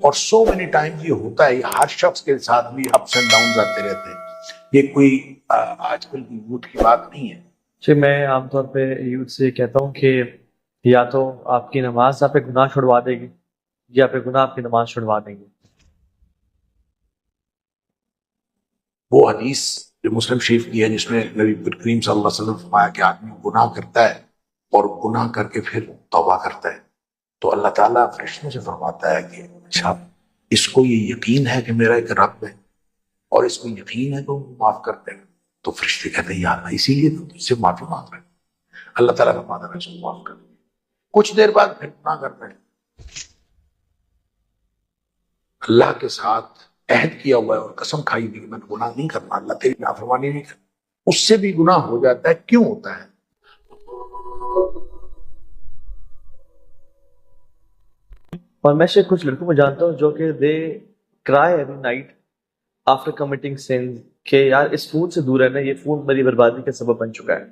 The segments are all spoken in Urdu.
اور سو مینی ٹائمز یہ ہوتا ہے، ہر شخص کے ساتھ بھی اپس اینڈ ڈاؤنز آتے رہتے ہیں، یہ کوئی آج کل کی یوتھ کی بات نہیں ہے۔ جی میں عام طور پہ یوتھ سے کہتا ہوں کہ یا تو آپ کی نماز آپ پہ گناہ چھڑوا دے گی یا پہ گناہ آپ کی نماز چھڑوا دیں گے۔ وہ حدیث جو مسلم شریف کی ہے جس میں نبی کریم صلی اللہ علیہ وسلم فرمایا کہ آدمی گناہ کرتا ہے اور گناہ کر کے پھر توبہ کرتا ہے تو اللہ تعالیٰ فرشتوں سے فرماتا ہے کہ اچھا اس کو یہ یقین ہے کہ میرا ایک رب ہے اور اس کو یقین ہے کہ وہ معاف کرتے ہیں، تو فرشتے کہتے ہیں یا اللہ اسی لیے تو تجھ سے معافی مانگ رہے ہیں۔ اللہ تعالیٰ فرماتا ہے اس کو معاف کر دیں، کچھ دیر بعد پھر گناہ کرتے ہیں، اللہ کے ساتھ عہد کیا ہوا ہے اور قسم کھائی ہوئی کہ میں نے گناہ نہیں کرنا، اللہ تیری نافرمانی نہیں کرنا، اس سے بھی گناہ ہو جاتا ہے۔ کیوں ہوتا ہے؟ اور میں سے کچھ لڑکوں کو جانتا ہوں جو کہ دے کرائے every night after committing sins کہ یار اس فون سے دور رہنا، یہ فون میری بربادی کا سبب بن چکا ہے،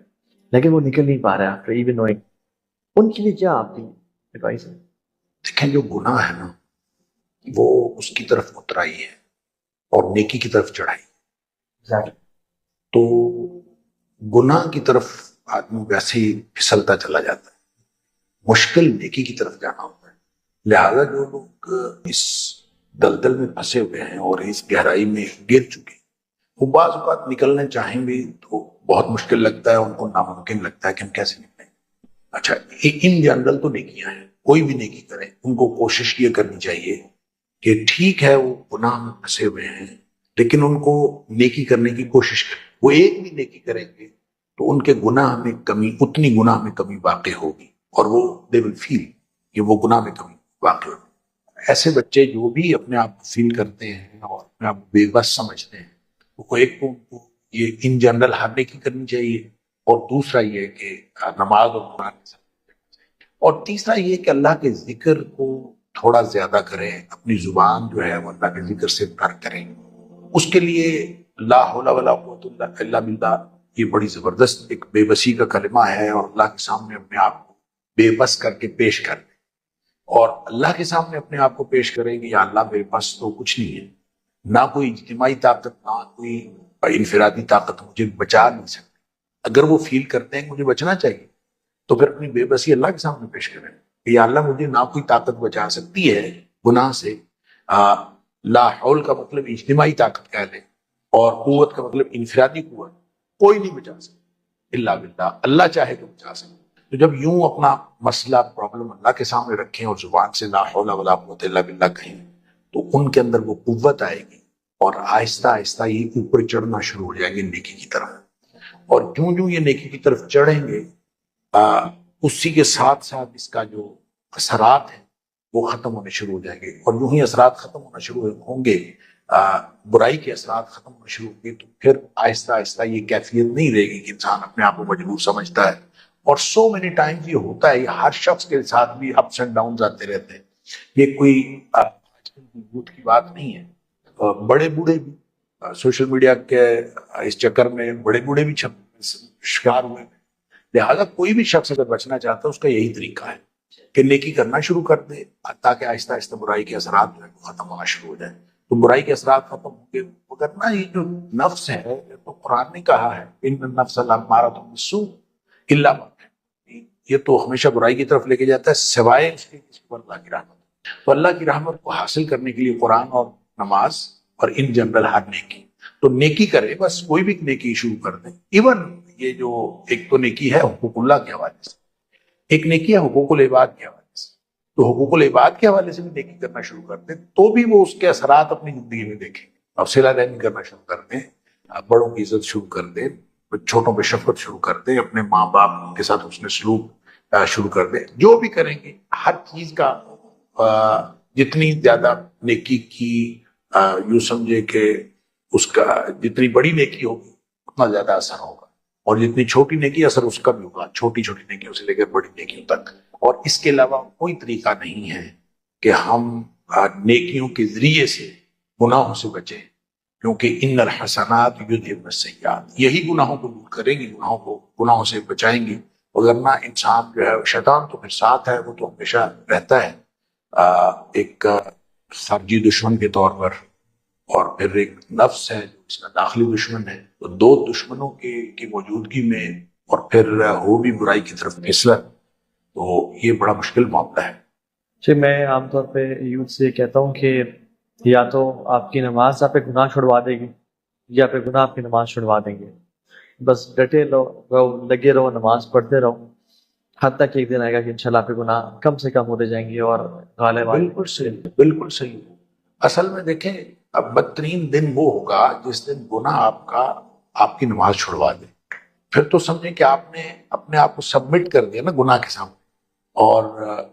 لیکن وہ نکل نہیں پا رہا ہے آفٹر ایون نوئنگ۔ ان کے لیے کیا آپ کی ایڈوائس ہے؟ دیکھیں جو گناہ ہے نا وہ اس کی طرف اترائی ہے اور نیکی کی طرف چڑھائی، تو گناہ کی طرف آدمی ویسے ہی پھسلتا چلا جاتا ہے، مشکل نیکی کی طرف جانا ہوتا ہے۔ لہذا جو لوگ اس دلدل میں پھنسے ہوئے ہیں اور اس گہرائی میں گر چکے ہیں وہ بعض اوقات نکلنے چاہیں بھی تو بہت مشکل لگتا ہے، ان کو ناممکن لگتا ہے کہ ہم کیسے نکلیں۔ اچھا ان جنرل تو نیکیاں ہیں، کوئی بھی نیکی کریں ان کو کوشش یہ کرنی چاہیے کہ ٹھیک ہے وہ گناہ میں پھنسے ہوئے ہیں لیکن ان کو نیکی کرنے کی کوشش کریں، وہ ایک بھی نیکی کریں گے تو ان کے گناہ میں کمی، اتنی گناہ میں کمی واقع ہوگی اور وہ دے ول فیل کہ وہ گناہ میں کمی واقع ہوگی۔ ایسے بچے جو بھی اپنے آپ کو فیل کرتے ہیں اور اپنے آپ کو بے بس سمجھتے ہیں وہ ایک تو ان کو یہ ان جنرل ہر نیکی کرنی چاہیے، اور دوسرا یہ کہ نماز اور قرآن کے ساتھ، اور تیسرا یہ کہ اللہ کے ذکر کو تھوڑا زیادہ کریں، اپنی زبان جو ہے وہ اللہ کے ذکر سے بھر کریں۔ اس کے لیے لا حول ولا قوت الا باللہ یہ بڑی زبردست ایک بے بسی کا کلمہ ہے، اور اللہ کے سامنے اپنے آپ کو بے بس کر کے پیش کر دیں، اور اللہ کے سامنے اپنے آپ کو پیش کریں کہ یا اللہ میرے پاس تو کچھ نہیں ہے، نہ کوئی اجتماعی طاقت نہ کوئی انفرادی طاقت مجھے بچا نہیں سکتی۔ اگر وہ فیل کرتے ہیں کہ مجھے بچنا چاہیے تو پھر اپنی بے بسی اللہ کے سامنے پیش کریں کہ یا اللہ مجھے نہ کوئی طاقت بچا سکتی ہے گناہ سے، لا حول کا مطلب اجتماعی طاقت کہہ لیں اور قوت کا مطلب انفرادی قوت، کوئی نہیں بچا سکتا الا باللہ، اللہ چاہے تو بچا سکتا۔ تو جب یوں اپنا مسئلہ پرابلم اللہ کے سامنے رکھیں اور زبان سے لا حول ولا قوت الا باللہ کہیں تو ان کے اندر وہ قوت آئے گی اور آہستہ آہستہ یہ اوپر چڑھنا شروع ہو جائیں گے نیکی کی طرف، اور جوں جوں یہ نیکی کی طرف چڑھیں گے اسی کے ساتھ ساتھ اس کا جو اثرات ہیں وہ ختم ہونے شروع ہو جائیں گے، اور یوں ہی اثرات ختم ہونا شروع ہوں گے، برائی کے اثرات ختم ہونا شروع ہوں گے، تو پھر آہستہ آہستہ یہ کیفیت نہیں رہے گی کہ انسان اپنے آپ کو مجبور سمجھتا ہے۔ اور سو مینی ٹائمز یہ ہوتا ہے، یہ ہر شخص کے ساتھ بھی اپس اینڈ ڈاؤنز آتے رہتے ہیں، یہ کوئی آج کل کی یوتھ کی بات نہیں ہے، بڑے بوڑھے بھی سوشل میڈیا کے اس چکر میں بڑے بوڑھے بھی شکار ہوئے ہیں۔ لہٰذا کوئی بھی شخص اگر بچنا چاہتا ہے اس کا یہی طریقہ ہے کہ نیکی کرنا شروع کر دے تاکہ آہستہ آہستہ برائی کے اثرات جو ہے وہ ختم ہونا شروع ہو جائے، تو برائی کے اثرات ختم ہوں گے، مگر نا یہ جو نفس ہے تو قرآن نے کہا ہے ان النفس لامارۃ بالسوء الا ما رحم، یہ تو ہمیشہ برائی کی طرف لے کے جاتا ہے سوائے اس کے جس پر اللہ کی رحمت۔ تو اللہ کی رحمت کو حاصل کرنے کے لیے قرآن اور نماز اور ان جنرل ہر نیکی، تو نیکی کرے، بس کوئی بھی نیکی شروع کر دیں۔ ایون یہ جو ایک تو نیکی ہے حقوق اللہ کے حوالے سے، ایک نیکی ہے حقوق العباد کے حوالے سے، تو حقوق العباد کے حوالے سے بھی نیکی کرنا شروع کر دیں تو بھی وہ اس کے اثرات اپنی زندگی میں دیکھیں گے، اب صلہ رحمی کرنا شروع کر دیں، بڑوں کی عزت شروع کر دیں، چھوٹوں پہ شفقت شروع کر دیں، اپنے ماں باپ کے ساتھ حسن سلوک شروع کر دیں، جو بھی کریں گے ہر چیز کا جتنی زیادہ نیکی کی یوں سمجھے کہ اس کا جتنی بڑی نیکی ہوگی اتنا زیادہ اثر ہوگا، اور جتنی چھوٹی نیکی اثر اس کا بھی ہوگا، چھوٹی چھوٹی نیکیوں سے لے کر بڑی نیکیوں تک۔ اور اس کے علاوہ کوئی طریقہ نہیں ہے کہ ہم نیکیوں کے ذریعے سے گناہوں سے بچیں، کیونکہ ان الحسنات یذہبن السیئات، یہی گناہوں کو دور کریں گے، گناہوں سے بچائیں گے، وگرنہ انسان جو ہے شیطان تو پھر ساتھ ہے، وہ تو ہمیشہ رہتا ہے۔ ایک خارجی دشمن کے طور پر، اور پھر ایک نفس ہے جو اس کا داخلی دشمن ہے، تو دو دشمنوں کی موجودگی میں اور پھر ہو بھی برائی کی طرف پھسلا، تو یہ بڑا مشکل معاملہ ہے۔ جی میں عام طور پہ یوتھ سے کہتا ہوں کہ یا تو آپ کی نماز آپ پہ گناہ چھڑوا دے گی یا پھر گناہ آپ کی نماز چھڑوا دیں گے۔ بس ڈٹے رہو، لگے رہو، نماز پڑھتے رہو، حتیٰ کہ ایک دن آئے گا کہ انشاءاللہ آپ کے گناہ کم سے کم ہوتے جائیں گے اور غالب آئیں گے۔ بالکل صحیح، بالکل صحیح۔ اصل میں دیکھیں، اب بدترین دن وہ ہوگا جس دن گناہ آپ کی نماز چھڑوا دے، پھر تو سمجھیں کہ آپ نے اپنے آپ کو سبمٹ کر دیا نا گناہ کے سامنے، اور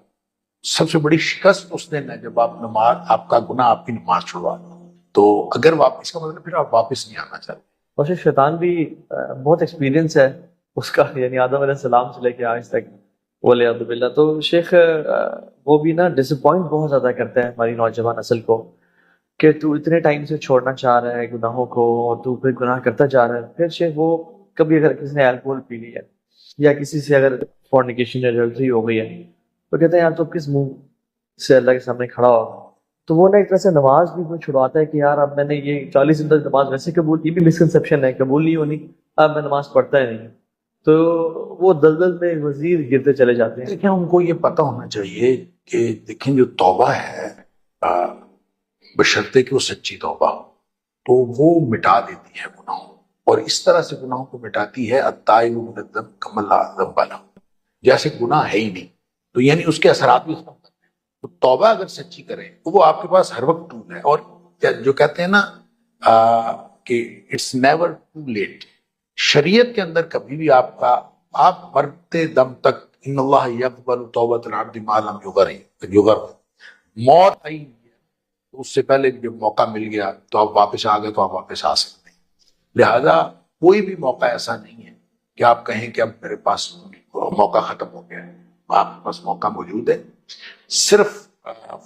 سب سے بڑی شکست اس دن ہے جب آپ کا گناہ آپ کی نماز چھڑوا دے، تو اگر واپس کا مطلب پھر آپ واپس نہیں آنا چاہتے۔ اور پھر شیطان بھی بہت ایکسپیرینس ہے اس کا، یعنی آدم علیہ السلام سے لے کے آج تک، ولیعذ باللہ۔ تو شیخ وہ بھی نا ڈس اپوائنٹ بہت زیادہ کرتا ہے ہماری نوجوان نسل کو کہ تو اتنے ٹائم سے چھوڑنا چاہ رہا ہے گناہوں کو اور تو پھر گناہ کرتا جا رہا ہے۔ پھر شیخ وہ کبھی اگر کسی نے الکوہل پی لی ہے یا کسی سے اگر فورنیکیشن یا ایڈلٹری ہو گئی ہے تو کہتے ہیں یار تو کس منہ سے اللہ کے سامنے کھڑا ہوگا۔ تو وہ نا ایک طرح سے نماز بھی چھڑواتا ہے کہ یار اب میں نے یہ 40 دن تک نماز ویسے قبول کی، بھی مسکنسیپشن ہے، قبول نہیں ہونی، اب میں نماز پڑھتا ہی نہیں، تو وہ دلدل میں وزیر گرتے چلے جاتے ہیں۔ دیکھیں ان کو یہ پتہ ہونا چاہیے کہ دیکھیں جو توبہ ہے بشرطے کہ وہ سچی توبہ ہو تو وہ مٹا دیتی ہے گناہوں، اور اس طرح سے گناہوں کو مٹاتی ہے التائب من الذنب کمن لا ذنب لہ، جیسے گناہ ہے ہی نہیں، تو یعنی اس کے اثرات بھی ختم کرتے ہیں۔ تو توبہ اگر سچی کریں تو وہ آپ کے پاس ہر وقت ٹول ہے، اور جو کہتے ہیں نا کہ اٹس نیور ٹو لیٹ، شریعت کے اندر کبھی بھی آپ مرتے دم تک ان اللہ یقبل توبۃ العبد ما لم یغرغر، موت آئی تو اس سے پہلے جب موقع مل گیا تو آپ واپس آ گئے تو آپ واپس آ سکتے ہیں، لہذا کوئی بھی موقع ایسا نہیں ہے کہ آپ کہیں کہ اب میرے پاس موقع ختم ہو گیا ہے، آپ کے پاس موقع موجود ہے، صرف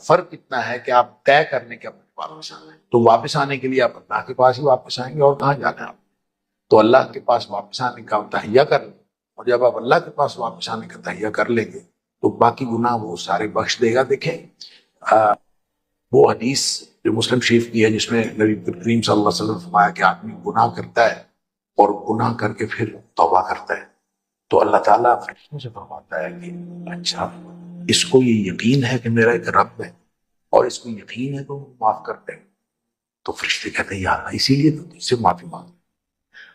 فرق اتنا ہے کہ آپ طے کرنے کے اپنے واپس آنا ہے، تو واپس آنے کے لیے آپ اللہ کے پاس ہی واپس آئیں گے، اور کہاں جانا ہے آپ، تو اللہ کے پاس واپس آنے کا تہیہ کر لیں، اور جب آپ اللہ کے پاس واپس آنے کا تہیہ کر لیں گے تو باقی گناہ وہ سارے بخش دے گا۔ دیکھیں وہ حدیث جو مسلم شریف کی ہے جس میں نبی کریم صلی اللہ علیہ وسلم نے فرمایا کہ آدمی گناہ کرتا ہے اور گناہ کر کے پھر توبہ کرتا ہے تو اللہ تعالیٰ فرشتوں سے فرماتا ہے کہ اچھا اس کو یہ یقین ہے کہ میرا ایک رب ہے اور اس کو یقین ہے کہ وہ معاف کرتے ہیں، تو فرشتے کہتے ہیں یا اللہ اسی لیے تو تجھ سے معافی مانگ،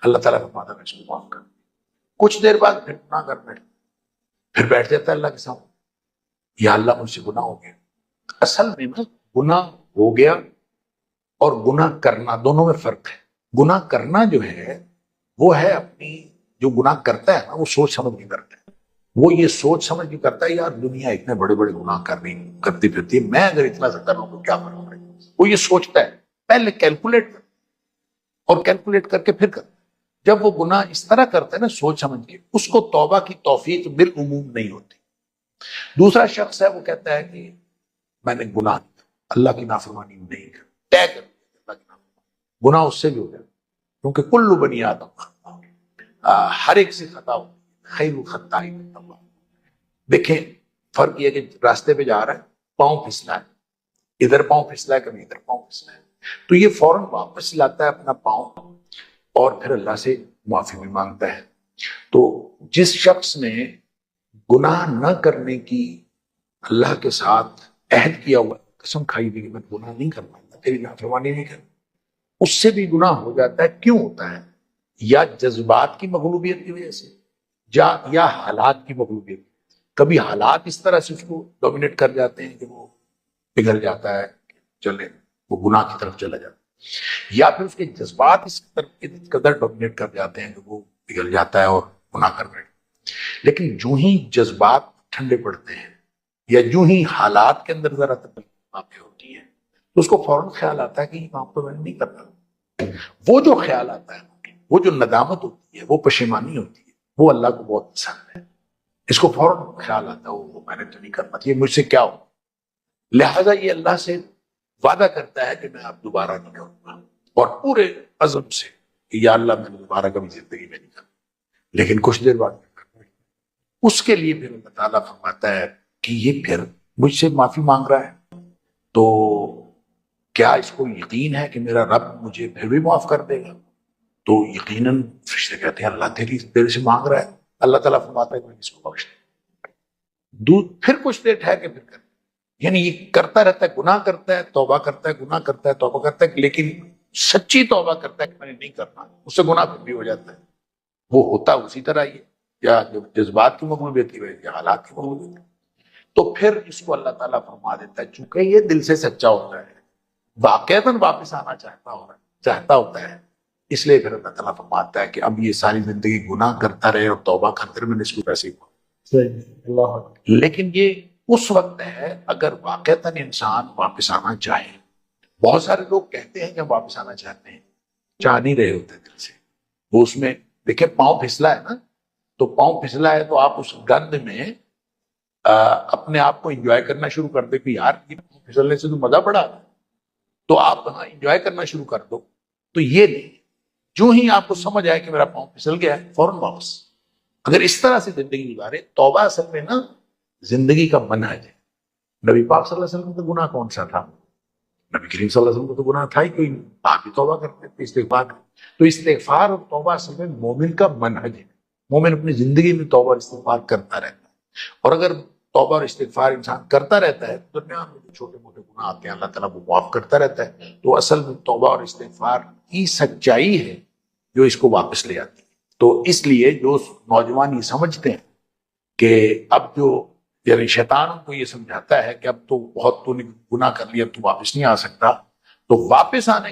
اللہ تعالیٰ فرماتا ہے میں اس کو معاف کر، کچھ دیر بعد پھر گناہ کر بیٹھتا، پھر بیٹھ جاتا ہے اللہ کے سامنے، یا اللہ مجھ سے گناہ ہو گیا۔ اصل میں نا گناہ ہو گیا اور گناہ کرنا دونوں میں فرق ہے۔ گناہ کرنا جو ہے وہ ہے اپنی، جو گناہ کرتا ہے نا وہ سوچ سمجھ نہیں کرتا ہے، وہ یہ سوچ سمجھ کے کرتا ہے یار دنیا اتنے بڑے بڑے گناہ کرتی پھرتی ہے، میں اگر اتنا سے کر رہا ہوں تو کیا فرق پڑے گا، وہ یہ سوچتا ہے، پہلے کیلکولیٹ کرتا ہے اور کیلکولیٹ کر کے پھر کرتا ہے۔ جب وہ گناہ اس طرح کرتا ہے نا سوچ سمجھ کے، اس کو توبہ کی توفیق بالعموم نہیں ہوتی۔ دوسرا شخص ہے وہ کہتا ہے کہ میں نے گناہ اللہ کی نافرمانی نہیں کر، طے کر اللہ کی نافرمانی، گناہ اس سے بھی ہو جائے، کیونکہ کل بنی آدم خطاء، ہر ایک سے خطا ہوتی ہے، خیر الخطائین التواب۔ دیکھیں فرق یہ ہے کہ راستے پہ جا رہا ہے، پاؤں پھسلا ہے، ادھر پاؤں پھسلا ہے، کبھی ادھر پاؤں پھسلا ہے، تو یہ فوراً واپس لاتا ہے اپنا پاؤں اور پھر اللہ سے معافی بھی مانگتا ہے۔ تو جس شخص نے گناہ نہ کرنے کی اللہ کے ساتھ عہد کیا ہوا، قسم کھائی ہوئی کہ میں گناہ نہیں کرنا، تیری نافرمانی نہیں کرنا، اس سے بھی گناہ ہو جاتا ہے۔ کیوں ہوتا ہے؟ یا جذبات کی مغلوبیت کی وجہ سے، یا حالات کی مغلوبیت، کبھی حالات اس طرح سے اس کو ڈومینیٹ کر جاتے ہیں کہ وہ پگھل جاتا ہے، چلے وہ گناہ کی طرف چلا جاتا ہے، یا پھر اس کے جذبات اس قدر ڈومینیٹ کر جاتے ہیں کہ وہ پگھل جاتا ہے اور گناہ کر بیٹھتا ہے۔ لیکن جو ہی جذبات ٹھنڈے پڑتے ہیں یا جو ہی حالات کے اندر ذرا تبدیلی واقع ہوتی ہے تو اس کو فوراً خیال آتا ہے کہ یہ کام تو میں نے نہیں کرنا۔ وہ جو خیال آتا ہے، وہ جو ندامت ہوتی ہے، وہ پشیمانی ہوتی ہے، وہ اللہ کو بہت پسند ہے، اس کو فوراً خیال آتا ہے وہ میں نے تو نہیں کرنا، یہ مجھ سے کیا ہو، لہذا یہ اللہ سے وعدہ کرتا ہے کہ میں اب دوبارہ نہیں کروں گا، اور پورے عزم سے کہ یا اللہ میں دوبارہ کبھی زندگی میں نہیں کروں، لیکن کچھ دیر بعد اس کے لیے پھر اللہ تعالیٰ فرماتا ہے کہ یہ پھر مجھ سے معافی مانگ رہا ہے تو کیا اس کو یقین ہے کہ میرا رب مجھے پھر بھی معاف کر دے گا؟ تو یقیناً فرشتے کہتے ہیں اللہ تیرے سے مانگ رہا ہے. اللہ تعالیٰ فرماتا ہے کہ میں اس کو بخش دوں. پھر کچھ دیر ٹھہر کے پھر کر, یعنی یہ کرتا رہتا ہے, گناہ کرتا ہے, توبہ کرتا ہے, گناہ کرتا ہے, توبہ کرتا ہے, لیکن سچی توبہ کرتا ہے کہ میں نے نہیں کرنا, اس سے گناہ پھر بھی ہو جاتا ہے. وہ ہوتا اسی طرح ہی ہے, یا جذبات کی مقبولیت ہے یا حالات کی مقبولیت ہے. تو پھر اس کو اللہ تعالیٰ فرما دیتا ہے, چونکہ یہ دل سے سچا ہوتا ہے, واقعتاً واپس آنا چاہتا ہوتا ہے, اس لیے پھر اللہ تعالیٰ فرماتا ہے کہ اب یہ ساری زندگی گناہ کرتا رہے اور توبہ کرتے رہے, میں نے اس کو پیسے ہوا. لیکن یہ اس وقت ہے اگر واقعتاً انسان واپس آنا چاہے. بہت سارے لوگ کہتے ہیں کہ ہم واپس آنا چاہتے ہیں, چاہ نہیں رہے ہوتے دل سے. وہ اس میں دیکھیں پاؤں پھسلا ہے نا, تو پاؤں پھسلا ہے تو آپ اس گند میں اپنے آپ کو انجوائے کرنا شروع کر دے کہ یار یہ پھسلنے سے تو مزہ پڑا, تو آپ انجوائے کرنا شروع کر دو. تو یہ نہیں, جو ہی آپ کو سمجھ آئے کہ میرا پاؤں پھسل گیا ہے فوراً واپس. اگر اس طرح سے زندگی گزارے, توبہ اصل میں نا زندگی کا منہج ہے. نبی پاک صلی اللہ علیہ وسلم کا گناہ کون سا تھا؟ نبی کریم صلی اللہ علیہ وسلم کو تو گناہ تھا ہی کوئی نہیں, آپ بھی توبہ کرتے تھے, استغفار. تو استغفار اور توبہ اصل میں مومن کا منہج ہے. مومن اپنی زندگی میں توبہ اور استغفار کرتا رہتا ہے, اور اگر توبہ اور استغفار انسان کرتا رہتا ہے, دنیا میں جو چھوٹے موٹے گناہ آتے ہیں اللہ تعالیٰ وہ معاف کرتا رہتا ہے. تو اصل میں توبہ اور استغفار کی سچائی ہے جو اس کو واپس لے آتی ہے. تو اس لیے جو نوجوان یہ سمجھتے ہیں کہ اب جو, یعنی شیطان ان کو یہ سمجھاتا ہے کہ اب تو بہت تو نے گناہ کر لیا, اب تو واپس نہیں آ سکتا, تو واپس آنے